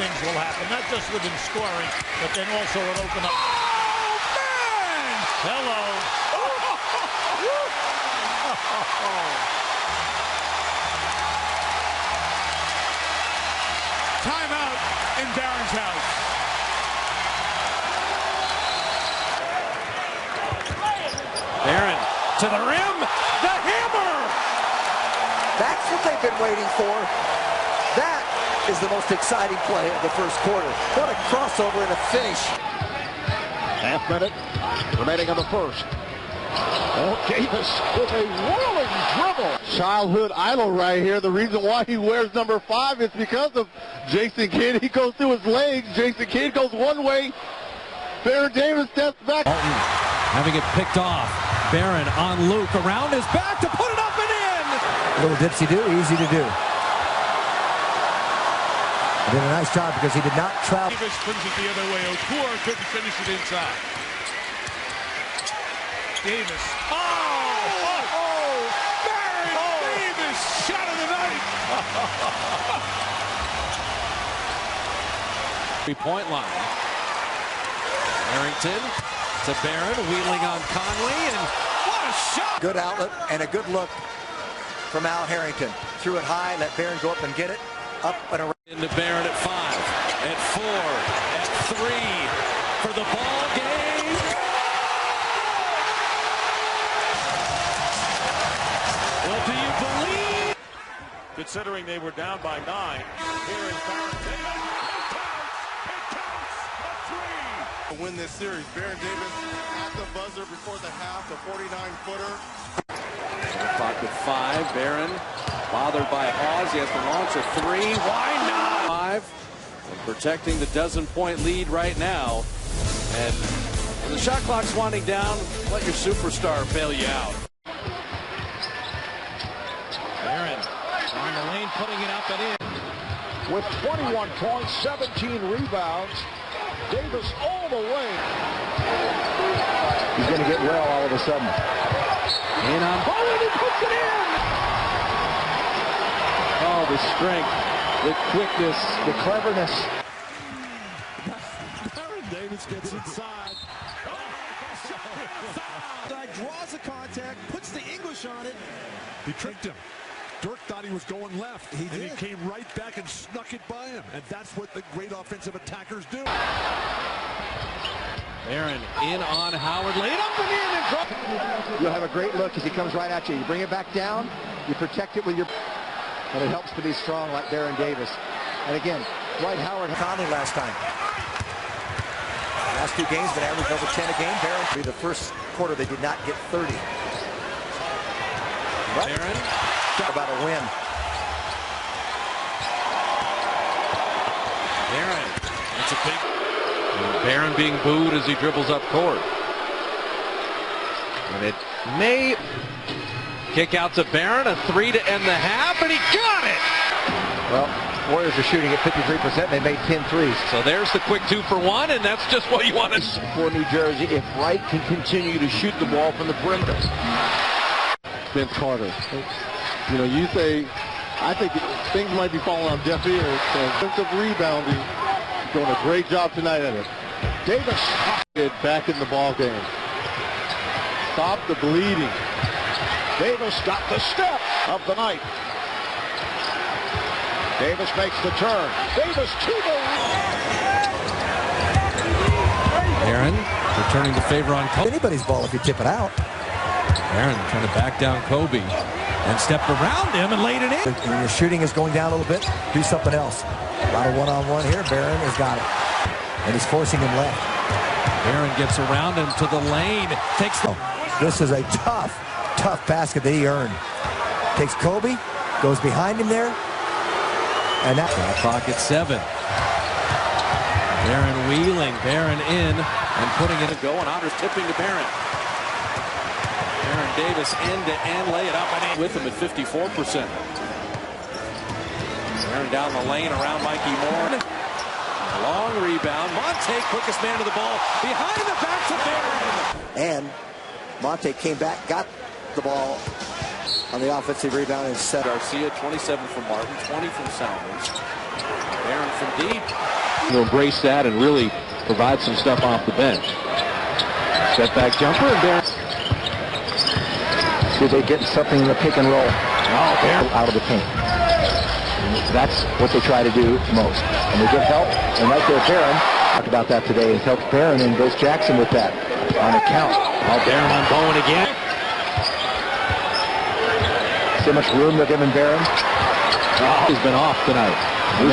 things will happen, not just with him scoring, but then also it open up. Oh, man! Hello. Timeout in Darren's house. Barron to the rim, the hammer! That's what they've been waiting for. That is the most exciting play of the first quarter. What a crossover and a finish. Half minute remaining on the first. Oh, Davis with a whirling dribble. Childhood idol right here. The reason why he wears number 5 is because of Jason Kidd. He goes through his legs. Jason Kidd goes one way. Baron Davis steps back. Alton having it picked off. Barron on Luke around his back to put it up and in. Little dipsy-do, easy to do. He did a nice job because he did not travel. Davis brings it the other way. Okur couldn't finish it inside. Davis. Baron Davis, shot of the night. 3-point line. Harrington to Barron, wheeling on Conley, and what a shot! Good outlet and a good look from Al Harrington. Threw it high, let Barron go up and get it. Up and around. Into Barron at 5, at 4, at 3 for the ball game. Well, do you believe? Considering they were down by 9, here is Barrington. It counts. A 3. To win this series, Baron Davis at the buzzer before the half, the 49-footer. Clock with 5. Barron bothered by Hawes. He has to launch a 3. Why not? 5. And protecting the dozen-point lead right now. And when the shot clock's winding down, let your superstar bail you out. Barron on the lane, putting it up and in. With 21 points, 17 rebounds. Davis all the way. He's going to get well all of a sudden. In on ball, and he puts it in! Oh, the strength, the quickness, the cleverness. Baron Davis gets inside. Draws the contact, puts the English on it. He tricked him. Dirk thought he was going left, and he came right back and snuck it by him. And that's what the great offensive attackers do. Barron in on Howard, laid up and in, and drop. You'll have a great look as he comes right at you. You bring it back down, you protect it with your... And it helps to be strong like Baron Davis. And again, Dwight Howard Conley last time. Last 2 games been averaging over 10 a game. Barron, the first quarter they did not get 30. But Barron about a win. Barron, that's a big... Barron being booed as he dribbles up court. And it may kick out to Barron, a 3 to end the half, and he got it! Well, Warriors are shooting at 53%. They made 10 threes. So there's the quick 2 for 1, and that's just what you want to see. For New Jersey, if Wright can continue to shoot the ball from the perimeter. Vince Carter. You know, you say, I think things might be falling on deaf ears. Defensive rebounding, doing a great job tonight at it. Davis back in the ball game. Stop the bleeding. Davis got the step of the night. Davis makes the turn. Davis to the... Barron returning the favor on Kobe. Anybody's ball if you tip it out. Barron trying to back down Kobe and stepped around him and laid it in. When your shooting is going down a little bit, do something else. A lot of one-on-one here. Barron has got it. And he's forcing him left. Barron gets around him to the lane. Takes the... This is a tough basket that he earned. Takes Kobe, goes behind him there. And that clock at 7. Barron wheeling, Barron in, and putting it a go, and Anders tipping to Barron. Baron Davis end to end, lay it up and in with him at 54%. Barron down the lane around Mikey Moore. Long rebound. Monte, quickest man to the ball. Behind the back to Barron. And Monte came back, got the ball on the offensive rebound and set. Garcia, 27 from Martin, 20 from Salmons. Barron Griffin deep. To embrace that and really provide some stuff off the bench. Step back jumper and there. See if they get something in the pick and roll. Oh, there. Out of the paint. That's what they try to do most. And they get help. And right there, Barron talked about that today. It helps Barron, and goes Jackson with that on the count. Oh, Barron on Bowen again. See how much room they're giving Barron? Oh, he's been off tonight.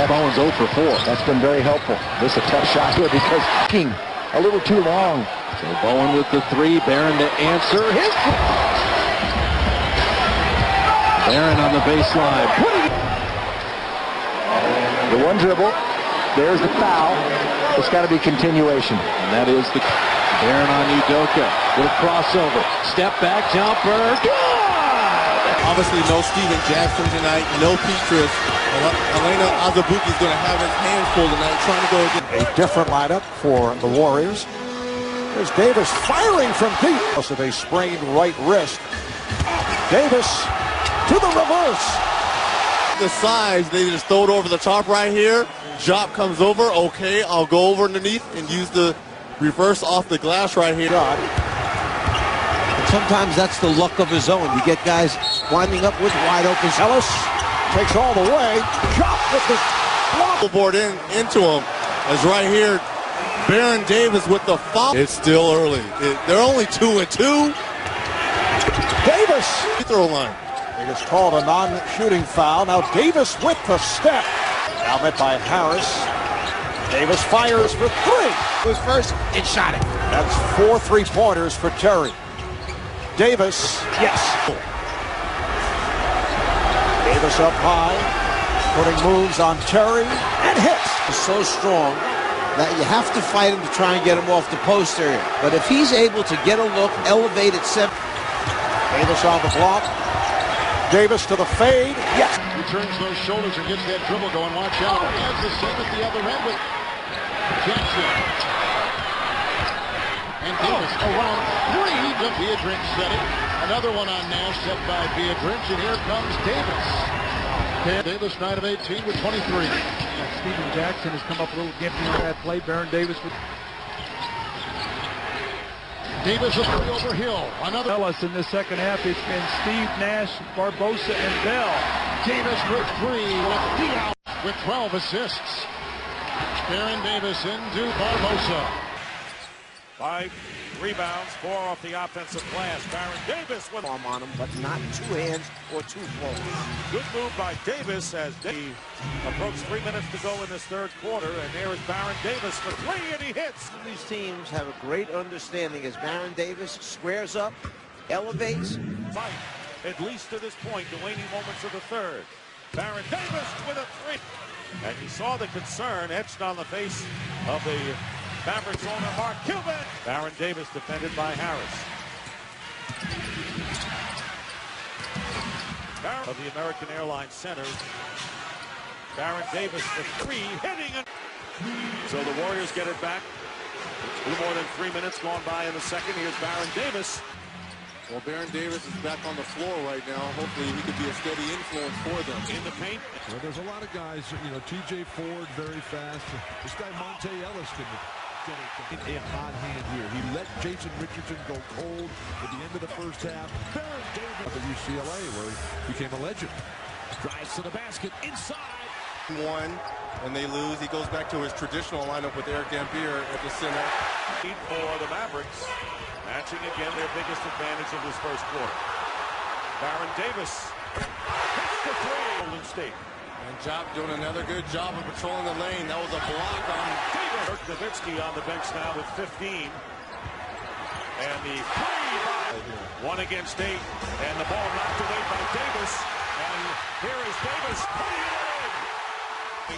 Bowen's 0 for 4. That's been very helpful. This is a tough shot here because King a little too long. So Bowen with the 3. Barron to answer. Barron on the baseline. The one dribble. There's the foul. It's got to be continuation. And that is the Barron on Udoka. With a crossover. Step back jumper. Good! Obviously, no Steven Jackson tonight, no Petrus. Elena Azubuike is going to have his hands full tonight, trying to go against A different lineup for the Warriors. There's Davis firing from deep. With a sprained right wrist. Davis to the reverse. the size. They just throw it over the top right here. Jop comes over. Okay, I'll go over underneath and use the reverse off the glass right here. Sometimes that's the luck of his own. You get guys winding up with wide open. Ellis takes all the way. Jop with the block. Board into him. As right here, Baron Davis with the foul. It's still early. They're only 2-2. Davis. Free throw line. It is called a non-shooting foul. Now Davis with the step. Now met by Harris. Davis fires for three. Was first and shot it. That's 4 3-pointers for Terry. Davis, yes. Davis up high, putting moves on Terry, and hits. He's so strong that you have to fight him to try and get him off the post area. But if he's able to get a look, elevate at 7. Davis on the block. Davis to the fade, yes. He turns those shoulders and gets that dribble going. Watch out. He has the same at the other end with Jackson. And Davis around three. The Beatrice set it. Another one on Nash set by Beatrice. And here comes Davis. Davis 9 of 18 with 23. Steven Jackson has come up a little gimpy on that play. Baron Davis with Davis a three over Hill. Another Ellis in the second half. It's been Steve, Nash, Barbosa, and Bell. Davis for three with 12 assists. Baron Davis into Barbosa. 5 rebounds, 4 off the offensive glass. Baron Davis with Arm on him, but not 2 hands or 2 balls. good move by Davis as they approach 3 minutes to go in this third quarter. And there is Baron Davis for 3, and he hits. These teams have a great understanding as Baron Davis squares up, elevates. Fight, at least to this point, the waning moments of the third. Baron Davis with a 3. And you saw the concern etched on the face of the Mavericks owner, Mark Cuban. Baron Davis defended by Harris. Baron of the American Airlines Center. Baron Davis for 3, hitting it. So the Warriors get it back. A little more than 3 minutes gone by in the second. Here's Baron Davis. Well, Baron Davis is back on the floor right now. Hopefully he could be a steady influence for them. In the paint. Well, there's a lot of guys, TJ Ford very fast. This guy Monte Ellis can get it in hot hand here. He let Jason Richardson go cold at the end of the first half. Baron Davis of UCLA, where he became a legend. Drives to the basket inside. One, and they lose. He goes back to his traditional lineup with Eric Dampier at the center. For the Mavericks, matching again their biggest advantage of this first quarter. Baron Davis hits the 3. Golden State. And Jop doing another good job of patrolling the lane. That was a block on Davis. Dirk Nowitzki on the bench now with 15. And the 3, 1 against 8. And the ball knocked away by Davis. And here is Davis putting it in.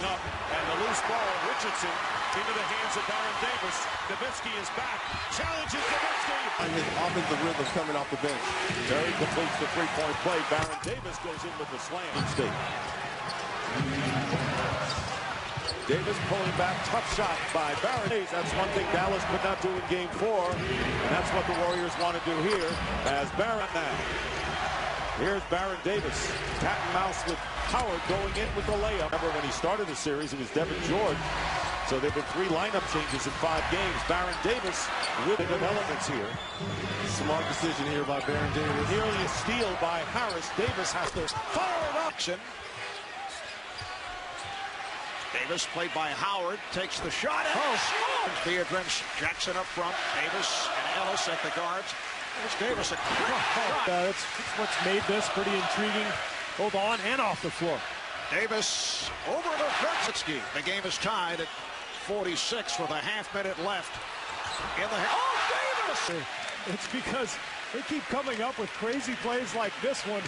Up, and the loose ball, Richardson, into the hands of Baron Davis. Nowitzki is back, challenges Nowitzki. and his offensive rhythm coming off the bench. Terry completes the 3-point play. Baron Davis goes in with the slam. State. Davis pulling back, tough shot by Baron. That's one thing Dallas could not do in Game 4, and that's what the Warriors want to do here as Baron now. Here's Baron Davis, cat and mouse with Howard going in with the layup. Remember when he started the series, it was Devin George. So there have been 3 lineup changes in 5 games. Baron Davis with the developments here. Smart decision here by Baron Davis. Nearly a steal by Harris. Davis has to fire it up. Davis played by Howard, takes the shot. Theodore, Jackson up front. Davis and Ellis at the guards. There's Davis. That's what's made this pretty intriguing, both on and off the floor. Davis over to Nowitzki. The game is tied at 46 with a half-minute left. Davis! It's because they keep coming up with crazy plays like this one.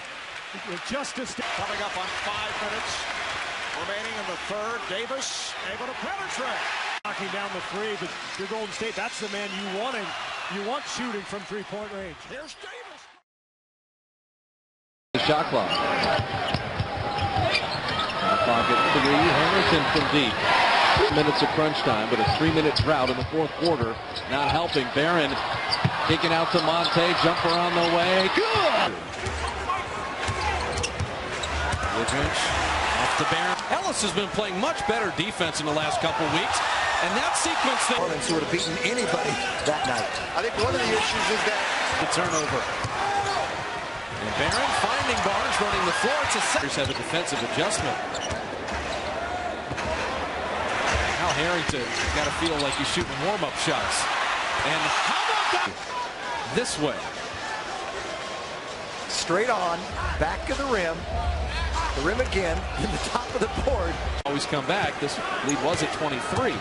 Justice coming up on 5 minutes remaining in the third. Davis able to penetrate. Knocking down the 3, but your Golden State, that's the man you want, and you want shooting from 3-point range. Here's Davis. The shot clock. Clock at 3. Henderson from deep. 3 minutes of crunch time, but a 3-minute drought in the 4th quarter. Not helping. Baron kicking out to Monte. Jumper on the way. Good! Woodridge off to Baron. Ellis has been playing much better defense in the last couple weeks. And that sequence there. Who would have beaten anybody that night. I think one of the issues is that the turnover. And Baron finding Barnes running the floor. It's a set. Have a defensive adjustment. Now Harrington got to feel like he's shooting warm-up shots. And how about that? This way. straight on, back of the rim again, in the top of the board. Always come back. This lead was at 23.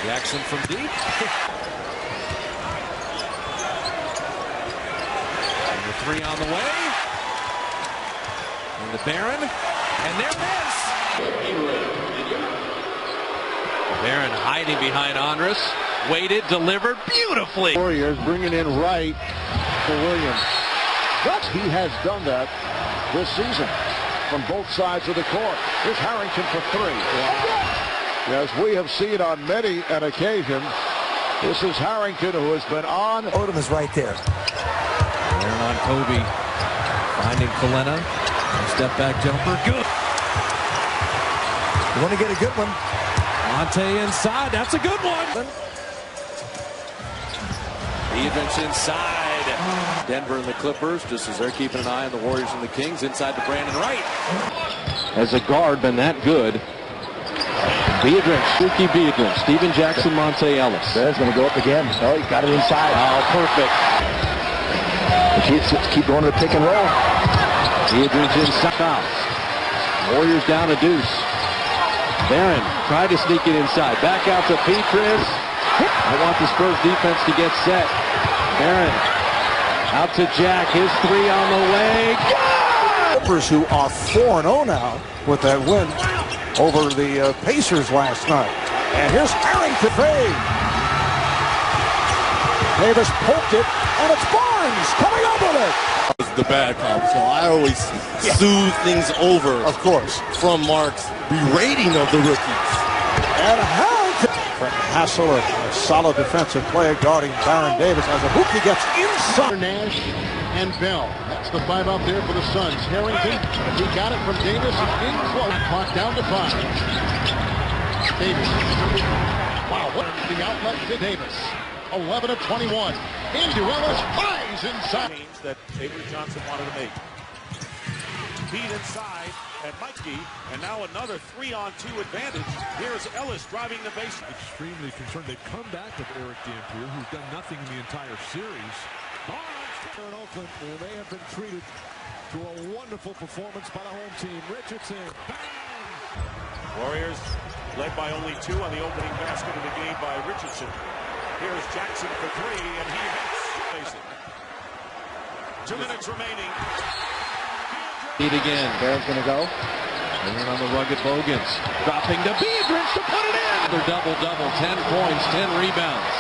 Jackson from deep. And the 3 on the way. And the Baron. And there it is. Baron hiding behind Andres. Waited, delivered beautifully. Warriors bringing in Wright for Williams. But he has done that this season from both sides of the court. Here's Harrington for 3. As we have seen on many an occasion, this is Harrington who has been on. Odom is right there. Baron on Kobe. Finding Kalena. Step back jumper. Good. You want to get a good one. Monte inside. That's a good one. Evans inside. Denver and the Clippers, just as they're keeping an eye on the Warriors and the Kings, inside to Brandon Wright. As a guard, been that good. Spooky Beatrice, Steven Jackson, Monte Ellis. Bear's going to go up again. Oh, he got it inside. Oh, perfect. The Chiefs keep going to the pick and roll. Beatrice inside. Warriors down a deuce. Baron tried to sneak it inside. Back out to Beatrice. I want the Spurs defense to get set. Baron out to Jack. His 3 on the way. Clippers, who are 4-0 now with that win over the Pacers last night. And here's Harrington. Davis poked it, and it's Barnes coming up with it. The bad cop, so I always soothe things over. Of course. From Mark's berating of the rookies. And Harrington. Hassel, a solid defensive play guarding Baron Davis as Abuki gets inside. Nash and Bell. That's the 5 out there for the Suns. Harrington, he got it from Davis. In close. Clock down to 5. Davis. Wow, what the outlet to Davis. 11 of 21. Into Ellis. Flies inside. That Avery Johnson wanted to make. Feed inside at mcgee, and now another 3-on-2 advantage. Here's Ellis driving the base. Extremely concerned. They've come back with Eric Dampier, who's done nothing in the entire series. In Oakland, where they have been treated to a wonderful performance by the home team. Richardson, bang! Warriors led by only 2 on the opening basket of the game by Richardson. Here's Jackson for 3, and he hits. 2 minutes remaining. Lead again. Baron's going to go. Baron on the rugged Bogans. Dropping to Beatrice to put it in. Another double-double. 10 points, 10 rebounds.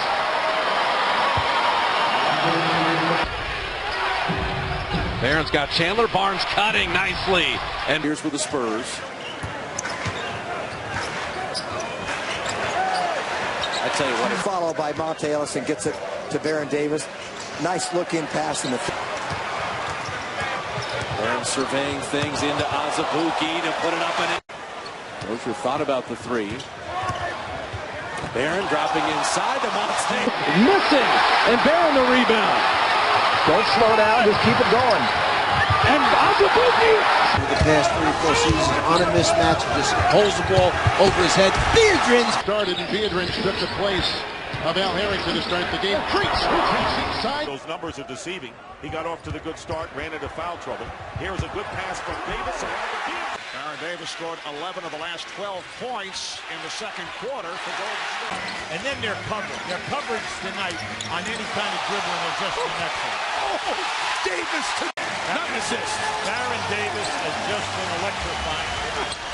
Baron's got Chandler Barnes cutting nicely. And here's for the Spurs. I tell you what. Followed by Monte Ellis and gets it to Baron Davis. Nice look in pass in the. surveying things into Azubuike to put it up and in. Rozier thought about the three. Barron dropping inside to Monte. Missing, and Barron the rebound. Don't slow down, just keep it going. And Azubuike. The past 3 or 4 seasons on a mismatch, just holds the ball over his head. Biedrins started, and Biedrins took the place of Al Harrington to start the game. Crease inside. Those numbers are deceiving. He got off to the good start, ran into foul trouble. Here's a good pass from Davis. Baron Davis scored 11 of the last 12 points in the second quarter for Golden State. And then their coverage tonight on any kind of dribbling is just excellent. Oh, Davis to not assist. Baron Davis has just been electrifying.